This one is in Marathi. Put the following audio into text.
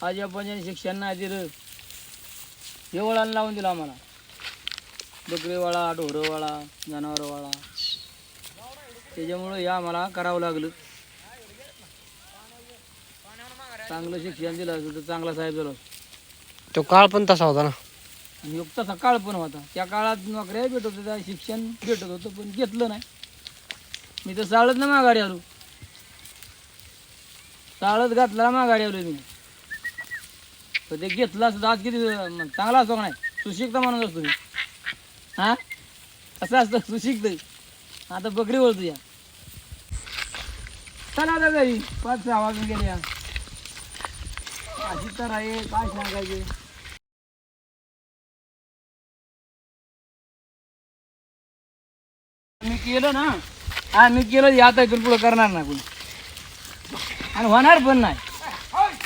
आजी आपांच्या शिक्षण नाही दिलं, हे वळण लावून दिलं आम्हाला. बकरीवाळा, ढोरवाळा, जनावरवाळा, त्याच्यामुळं हे आम्हाला करावं लागलं. चांगलं शिक्षण दिलं असं तर चांगला साहेब झालो. तो काळ पण तसा होता ना. आणि युक्त सकाळ पण होता. त्या काळात नोकऱ्या भेटत होत्या, शिक्षण भेटत होतं, पण घेतलं नाही. मी तर साळत ना माघारी आलो. साळत घातला माघारी आलो मी. पण ते घेतलं असं आज किती चांगला असतो का नाही. सुशिक्त माणूस असतो मी. हा असं असतं सुशिक्त. आता बकरी बोलतो या. चला आता घरी 5-6 वाजून गेले. अशी तर आहे, काय सांगायचे. मी केलं ना, मी केलं, आता इथून पुढं करणार नाही कोणी आणि होणार पण नाही.